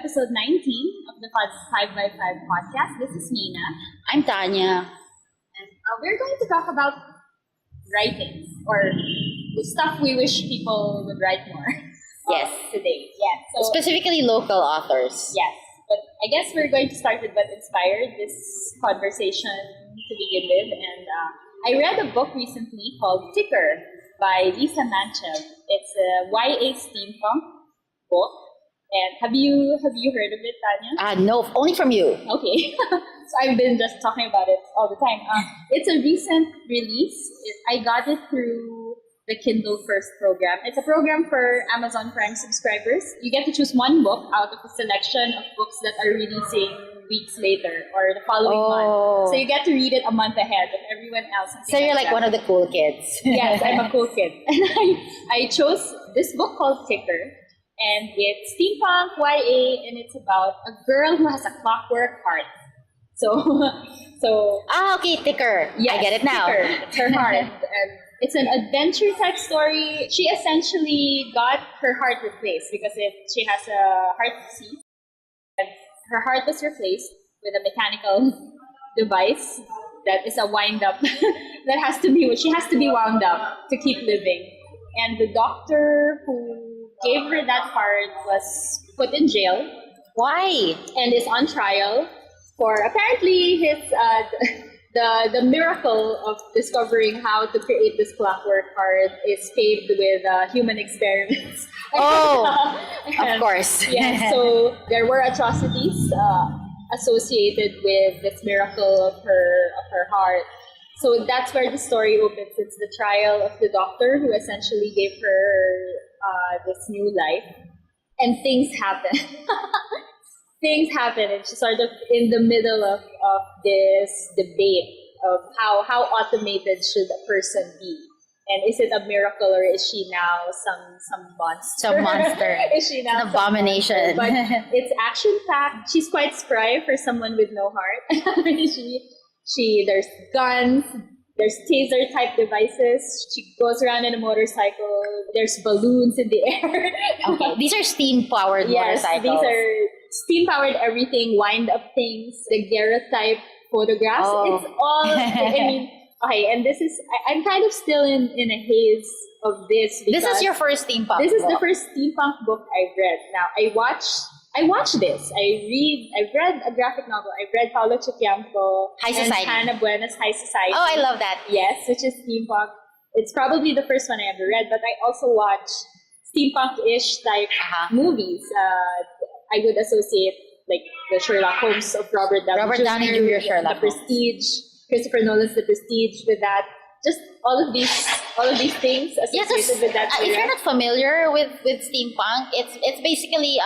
episode 19 of the 5x5 podcast. This is Mina. I'm Tania. And we're going to talk about writing or stuff we wish people would write more. Yes. Today. Yes. So, Specifically local authors. yes. But I guess we're going to start with what inspired this conversation to begin with. And I read a book recently called Ticker by Lisa Manchev. It's a YA steampunk book. And have you heard of it, Tanya? No, only from you. Okay. So I've been just talking about it all the time. It's a recent release. I got it through the Kindle First program. It's a program for Amazon Prime subscribers. You get to choose one book out of a selection of books that are releasing weeks later or the following month. So you get to read it a month ahead of everyone else. So you're like one of the cool kids. Yes, I'm a cool kid. And I chose this book called Ticker. And it's steampunk, YA, and it's about a girl who has a clockwork heart. So okay, Ticker. yes, I get it now. Ticker. It's her heart. And it's an adventure type story. She essentially got her heart replaced because she has a heart disease. And her heart was replaced with a mechanical device that is a wind up she has to be wound up to keep living. And the doctor who gave her that heart was put in jail. Why? And is on trial for apparently his the miracle of discovering how to create this clockwork heart is paved with human experiments. Of course. Yeah, so there were atrocities associated with this miracle of her heart. So that's where the story opens. It's the trial of the doctor who essentially gave her this new life. And things happen. Things happen, and she's sort of in the middle of this debate of how automated should a person be. And is it a miracle or is she now some monster? Some monster. Is she now an abomination? But it's action-packed. She's quite spry for someone with no heart. There's guns, there's taser-type devices. She goes around in a motorcycle. There's balloons in the air. Okay, these are steam-powered motorcycles. These are steam-powered everything, wind-up things, the Garrett-type photographs. It's all, okay, and this is, I'm kind of still in a haze of this. This is your first steampunk This is book. the first steampunk book I've read. Now, I watched this. I've read a graphic novel. I've read Paulo Chuquiamco High and Society. Hannah Buena's High Society. Oh, I love that. Yes, which is steampunk. It's probably the first one I ever read, but I also watch steampunk-ish type movies. I would associate like the Sherlock Holmes of Robert Downey Jr. Sherlock The Prestige, Christopher Nolan's The Prestige with that. Just all of these things associated with that. If you're not familiar with steampunk, it's basically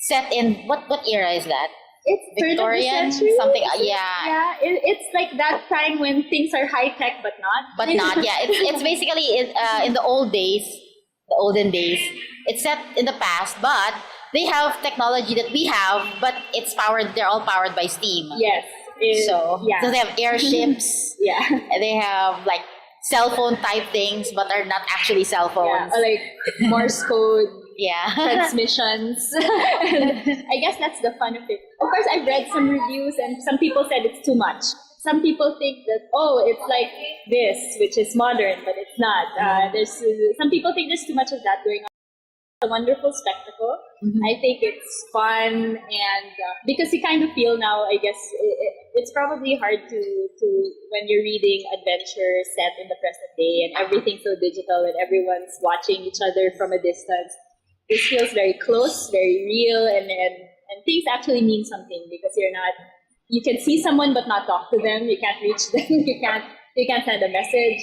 set in what era is that? It's Victorian, century, something. Yeah, it's like that time when things are high tech but not. But not. Yeah, it's basically in the olden days. It's set in the past, but they have technology that we have, but it's powered. They're all powered by steam. Yes. So they have airships. Yeah. And they have like cell phone type things, but are not actually cell phones. Yeah, or like Morse code. Yeah. Transmissions. And I guess that's the fun of it. Of course, I've read some reviews and some people said it's too much. Some people think that, it's like this, which is modern, but it's not. Some people think there's too much of that going on. It's a wonderful spectacle. Mm-hmm. I think it's fun, and because you kind of feel now, I guess it's probably hard to when you're reading adventure set in the present day and everything's so digital and everyone's watching each other from a distance. This feels very close, very real, and things actually mean something because you can see someone but not talk to them. You can't reach them. You can't send a message.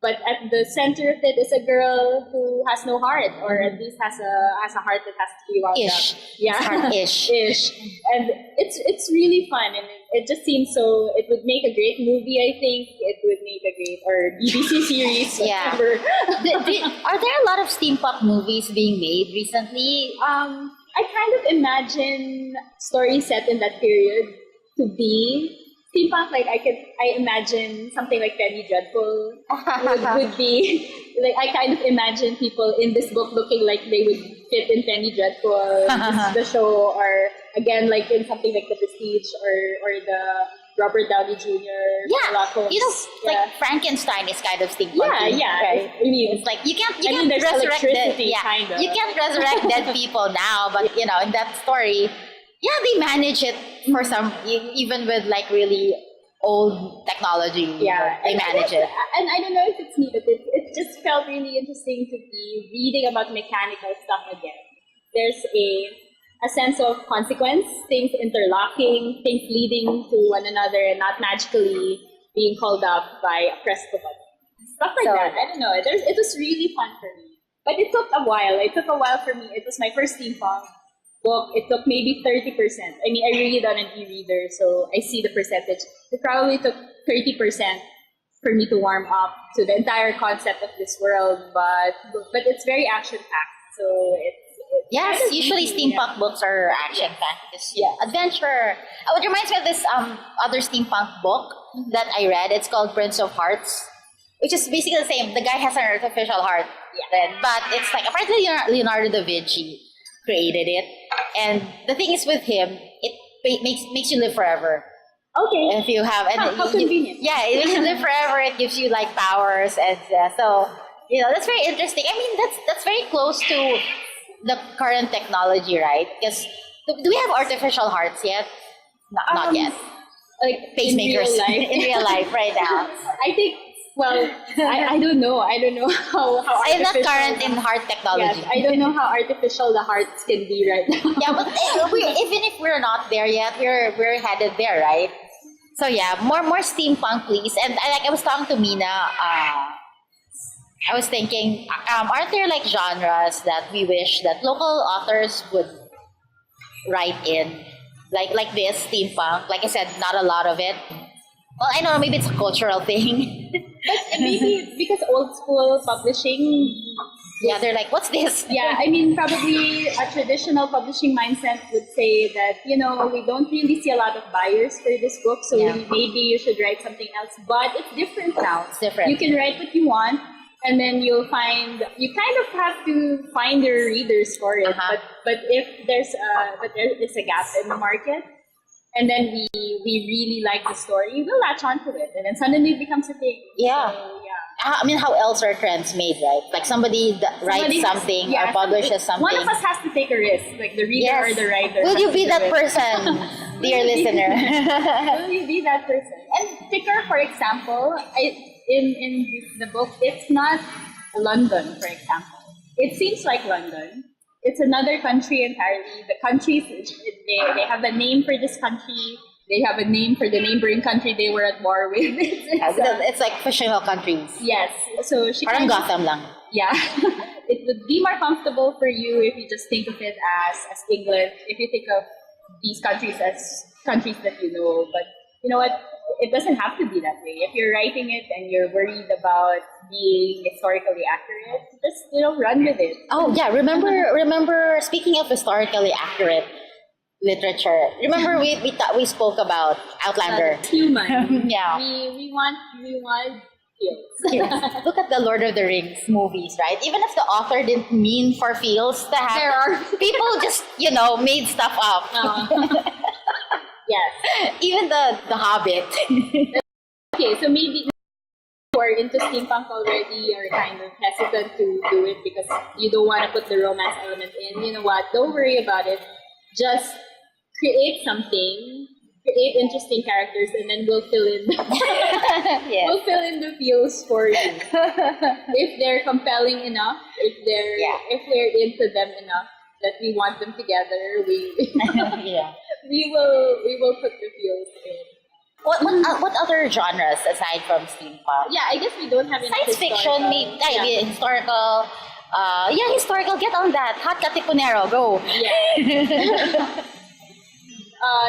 But at the center of it is a girl who has no heart, or at least has a heart that has to be wound up. Yeah, heart-ish. Ish. And it's really fun, and it just seems so. It would make a great movie. I think it would make a great BBC series. Yeah. Are there a lot of steampunk movies being made recently? I kind of imagine stories set in that period to be steampunk. Like I imagine something like Penny Dreadful would be like. I kind of imagine people in this book looking like they would fit in Penny Dreadful, the show, or again like in something like The Prestige or the Robert Downey Jr. Sherlock Holmes. Like Frankenstein is kind of steampunk. Yeah. Right? I mean, it's like you can't there's resurrect electricity, dead. kinda. You can't resurrect dead people now, but in that story, they manage it for some, even with like really old technology. They manage it. And I don't know if it's me, but it just felt really interesting to be reading about mechanical stuff again. There's a sense of consequence, things interlocking, things leading to one another and not magically being called up by a press of a button. Stuff like that. I don't know. It was really fun for me. But it took a while. It took a while for me. It was my first steampunk book. It took maybe 30%. I mean, I read on an e-reader, so I see the percentage. It probably took 30% for me to warm up to the entire concept of this world, but it's very action-packed. So Yes, usually steampunk books are action-packed. Adventure. Oh, it reminds me of this other steampunk book that I read. It's called Prince of Hearts, which is basically the same. The guy has an artificial heart, but it's like apparently Leonardo da Vinci created it, and the thing is with him, it makes you live forever. Okay. If you have, and how convenient. It makes you live forever. It gives you like powers, and so that's very interesting. I mean, that's very close to the current technology, right? Because do we have artificial hearts yet? Not yet. Like pacemakers in real life right now. I think. Well, I don't know. I don't know how I'm not current in heart technology. Yes, I don't know how artificial the hearts can be right now. But even if we're not there yet, we're headed there, right? So more steampunk, please. And I was talking to Mina. I was thinking, aren't there like genres that we wish that local authors would write in, like this steampunk? Like I said, not a lot of it. Well, I don't know, maybe it's a cultural thing. But maybe because old school publishing. They're like, what's this? I mean, probably a traditional publishing mindset would say that, we don't really see a lot of buyers for this book, so maybe you should write something else. But it's different now. It's different. You can write what you want, and then you kind of have to find your readers for it. But if there's a gap in the market, and then we really like the story, we'll latch onto it, and then suddenly it becomes a thing. So, I mean, how else are trends made, right? Like somebody writes something or publishes something. One of us has to take a risk, like the reader or the writer. Will you be that person, dear listener? Will you be that person? And Ticker, for example, in the book, it's not London, for example. It seems like London. It's another country entirely. The countries, they have a name for this country. They have a name for the neighboring country they were at war with. It's like fictional countries. Yes. So parang Gotham lang. Yeah. It would be more comfortable for you if you just think of it as England. If you think of these countries as countries that you know. But you know what? It doesn't have to be that way. If you're writing it and you're worried about being historically accurate, just run with it. Oh yeah, remember speaking of historically accurate literature. Remember we spoke about Outlander. Human. We want feels. Yes. Look at the Lord of the Rings movies, right? Even if the author didn't mean for feels to happen, there are people just made stuff up. Yes. Even the Hobbit. Okay, so maybe who are into steampunk already are kind of hesitant to do it because you don't want to put the romance element in. You know what? Don't worry about it. Just create something, create interesting characters, and then we'll fill in. We'll fill in the feels for you. If they're compelling enough, if we're into them enough that we want them together, we will put the feels in. What other genres aside from steampunk? Yeah, I guess we don't have any science fiction, maybe historical. Historical. Get on that. Hot Katipunero, go. Yeah.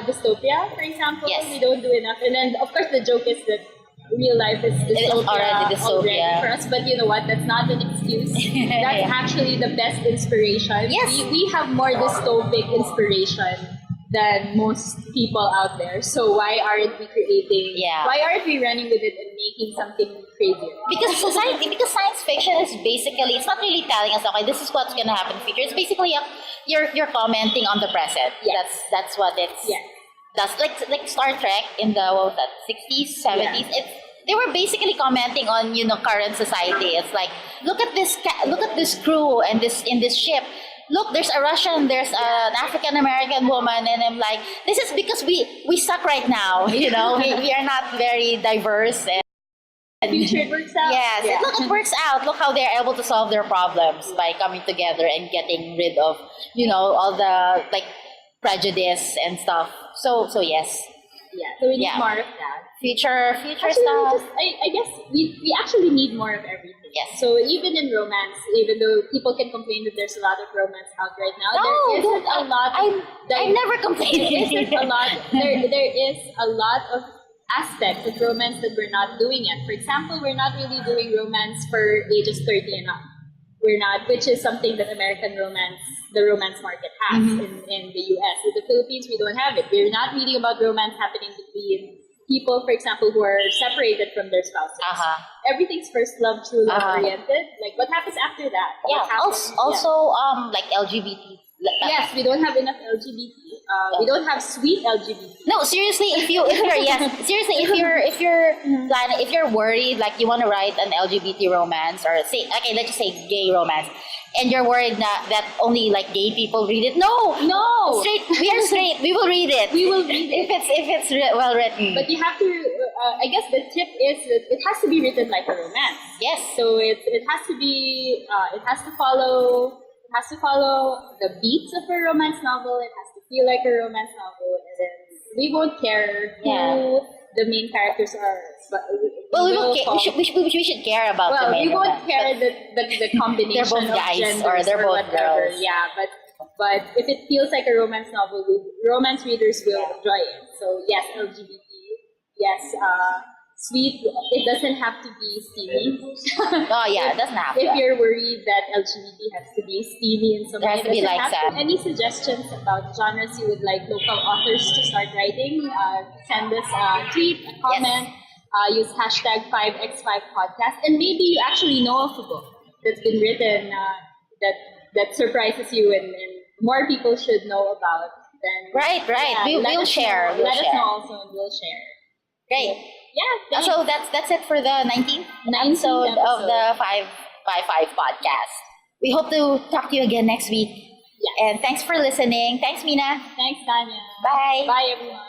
Dystopia, for example, we don't do enough. And then, of course, the joke is that real life is dystopia already for us. But you know what? That's not an excuse. That's actually the best inspiration. Yes. We have more dystopic inspiration than most people out there. So why aren't we creating? Why aren't we running with it and making something crazier. Because science fiction is basically, it's not really telling us, okay, this is what's gonna happen in the future. It's basically you're commenting on the present. Yes. That's what it's. Yes. That's like Star Trek in the, what was that, 60s, 70s. Yeah. They were basically commenting on, current society. It's like, look at this crew and in this ship. Look, there's a Russian, there's an African American woman, and I'm like, this is because we suck right now. We are not very diverse. And Future it works out. yes, Yeah. look, it works out. Look how they're able to solve their problems by coming together and getting rid of, all the prejudice and stuff. So yes, Yeah. So we need Yeah. more of that. future Actually, stuff. I guess we actually need more of everything. Yes. So even in romance, even though people can complain that there's a lot of romance out right now, there isn't a lot. I never complained. There isn't a lot. There is a lot of aspects of romance that we're not doing yet. For example, we're not really doing romance for ages 30 and up. We're not, which is something that the romance market has in the US. In the Philippines, we don't have it. We're not reading about romance happening between people, for example, who are separated from their spouses. Everything's first love, true love oriented. Like, what happens after that? Yeah. What happens? Also, like LGBT. Yes, we don't have enough LGBT. We don't have sweet LGBT. No, seriously, if you're if you're worried, like you want to write an LGBT romance, or let's just say gay romance, and you're worried that only like gay people read it. No, straight. We are straight. We will read it. We will read it if it's well written. But you have to. I guess the tip is that it has to be written like a romance. Yes. So it has to be. It has to follow. It has to follow the beats of a romance novel. It has to feel like a romance novel, and then we won't care who the main characters are. But we should care about the main we won't romance, care the combination. They're both of guys genders or they're both whatever. girls. Yeah, but if it feels like a romance novel, romance readers will enjoy it. So yes, LGBT. Yes, sweet. It doesn't have to be steamy. Oh yeah, it doesn't have to. If you're worried that LGBT has to be steamy in some It way, has to be like that. Any suggestions about genres you would like local authors to start writing? Send us a tweet, a comment. Use hashtag 5x5podcast, and maybe you actually know of a book that's been written that surprises you and more people should know about. Then Right. We'll share. Let us know also, and we'll share. Great. Yeah. So that's it for the 19th episode of the 5x5 podcast. We hope to talk to you again next week. Yeah. And thanks for listening. Thanks, Mina. Thanks, Tania. Bye. Bye, everyone.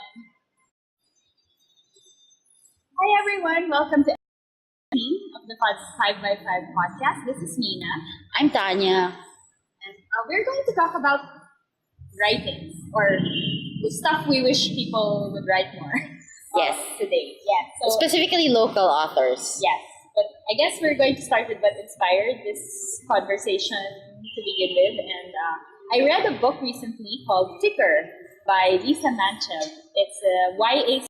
Hi, everyone. Welcome to episode 18 of the 5x5 podcast. This is Mina. I'm Tanya. And we're going to talk about writings, or the stuff we wish people would write more. Yes. Today. Yes. So, Specifically local authors. yes. But I guess we're going to start with what inspired this conversation to begin with. And I read a book recently called Ticker by Lisa Manchev. It's a YA